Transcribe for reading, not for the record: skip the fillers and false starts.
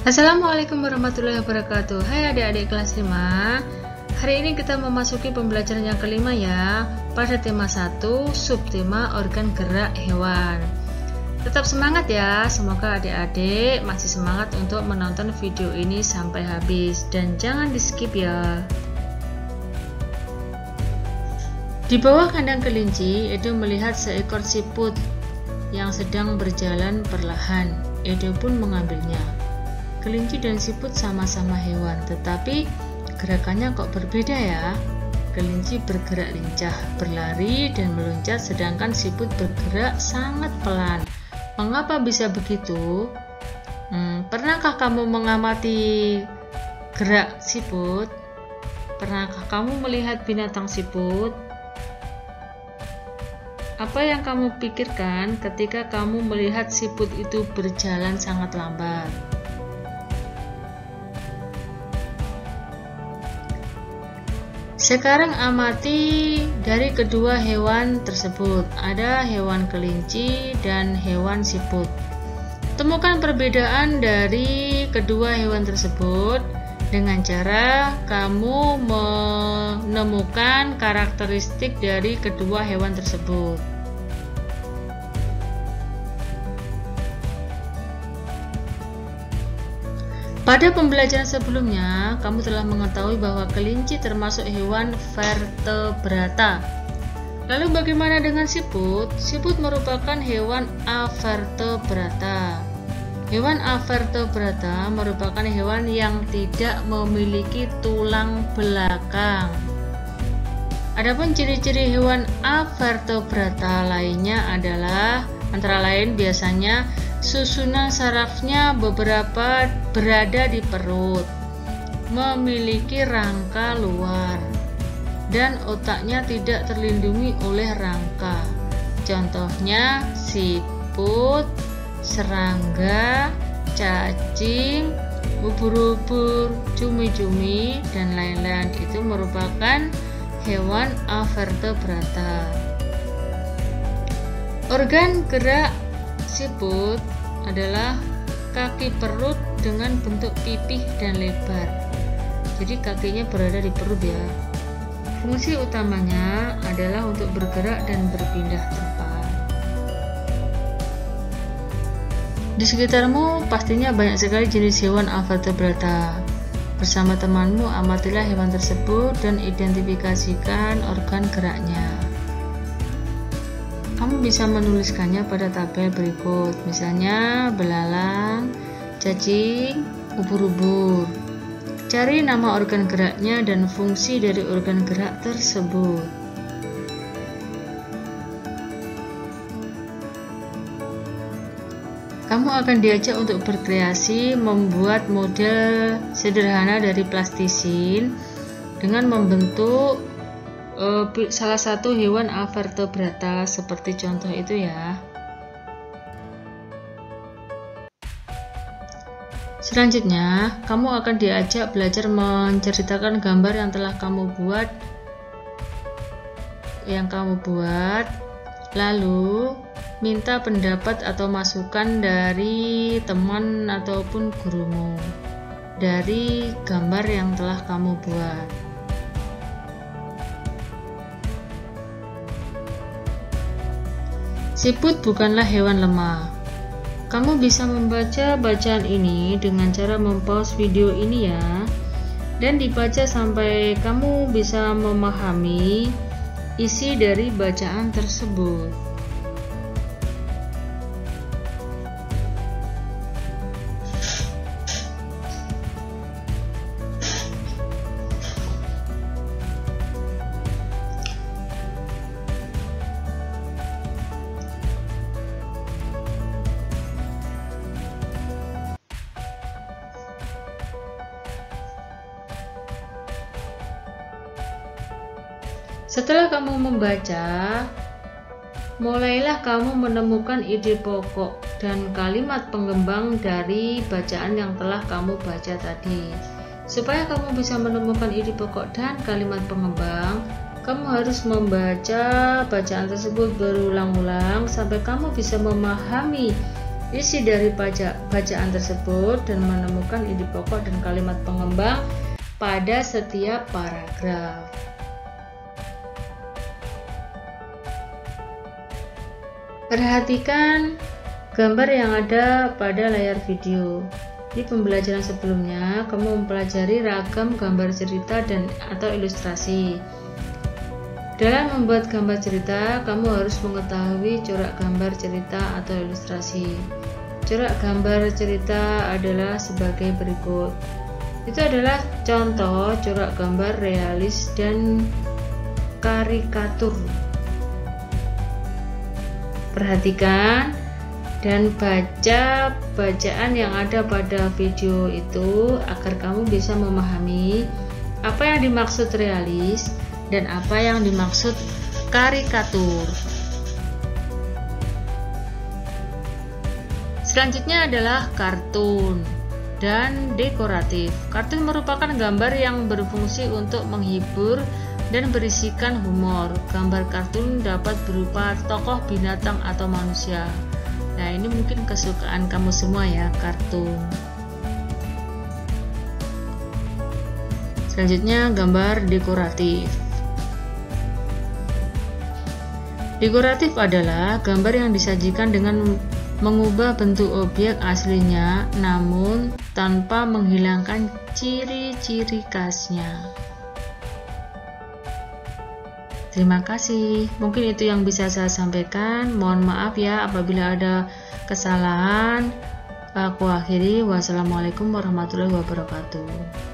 Assalamualaikum warahmatullahi wabarakatuh. Hai adik-adik kelas 5. Hari ini kita memasuki pembelajaran yang kelima ya, pada tema 1, subtema organ gerak hewan. Tetap semangat ya, semoga adik-adik masih semangat untuk menonton video ini sampai habis dan jangan di skip ya. Di bawah kandang kelinci, Edo melihat seekor siput yang sedang berjalan perlahan. Edo pun mengambilnya. Kelinci dan siput sama-sama hewan, tetapi gerakannya kok berbeda ya. Kelinci bergerak lincah, berlari dan meloncat, sedangkan siput bergerak sangat pelan. Mengapa bisa begitu? Pernahkah kamu mengamati gerak siput? Pernahkah kamu melihat binatang siput? Apa yang kamu pikirkan ketika kamu melihat siput itu berjalan sangat lambat? Sekarang amati dari kedua hewan tersebut. Ada hewan kelinci dan hewan siput. Temukan perbedaan dari kedua hewan tersebut dengan cara kamu menemukan karakteristik dari kedua hewan tersebut. Pada pembelajaran sebelumnya, kamu telah mengetahui bahwa kelinci termasuk hewan vertebrata. Lalu bagaimana dengan siput? Siput merupakan hewan avertebrata. Hewan avertebrata merupakan hewan yang tidak memiliki tulang belakang. Adapun ciri-ciri hewan avertebrata lainnya adalah antara lain biasanya susunan sarafnya beberapa berada di perut, memiliki rangka luar, dan otaknya tidak terlindungi oleh rangka. Contohnya siput, serangga, cacing, ubur-ubur, cumi-cumi, dan lain-lain itu merupakan hewan avertebrata. Organ gerak siput adalah kaki perut dengan bentuk pipih dan lebar. Jadi kakinya berada di perut ya. Fungsi utamanya adalah untuk bergerak dan berpindah tempat. Di sekitarmu pastinya banyak sekali jenis hewan avertebrata. Bersama temanmu amatilah hewan tersebut dan identifikasikan organ geraknya. Kamu bisa menuliskannya pada tabel berikut, misalnya belalang, cacing, ubur-ubur. Cari nama organ geraknya dan fungsi dari organ gerak tersebut. Kamu akan diajak untuk berkreasi membuat model sederhana dari plastisin dengan membentuk salah satu hewan avertebrata seperti contoh itu ya. Selanjutnya, kamu akan diajak belajar menceritakan gambar yang telah kamu buat, lalu minta pendapat atau masukan dari teman ataupun gurumu dari gambar yang telah kamu buat. Siput bukanlah hewan lemah. Kamu bisa membaca bacaan ini dengan cara mempause video ini ya, dan dibaca sampai kamu bisa memahami isi dari bacaan tersebut. Setelah kamu membaca, mulailah kamu menemukan ide pokok dan kalimat penggembang dari bacaan yang telah kamu baca tadi. Supaya kamu bisa menemukan ide pokok dan kalimat pengembang, kamu harus membaca bacaan tersebut berulang-ulang sampai kamu bisa memahami isi dari bacaan tersebut dan menemukan ide pokok dan kalimat pengembang pada setiap paragraf. Perhatikan gambar yang ada pada layar video. Di pembelajaran sebelumnya, kamu mempelajari ragam gambar cerita atau ilustrasi. Dalam membuat gambar cerita, kamu harus mengetahui corak gambar cerita atau ilustrasi. Corak gambar cerita adalah sebagai berikut. Itu adalah contoh corak gambar realis dan karikatur. Perhatikan dan baca bacaan yang ada pada video itu agar kamu bisa memahami apa yang dimaksud realis dan apa yang dimaksud karikatur. Selanjutnya adalah kartun dan dekoratif. Kartun merupakan gambar yang berfungsi untuk menghibur dan berisikan humor. Gambar kartun dapat berupa tokoh binatang atau manusia. Nah, ini mungkin kesukaan kamu semua ya, kartun. Selanjutnya gambar dekoratif. Dekoratif adalah gambar yang disajikan dengan mengubah bentuk objek aslinya namun tanpa menghilangkan ciri-ciri khasnya. Terima kasih. Mungkin itu yang bisa saya sampaikan. Mohon maaf ya apabila ada kesalahan. Aku akhiri. Wassalamualaikum warahmatullahi wabarakatuh.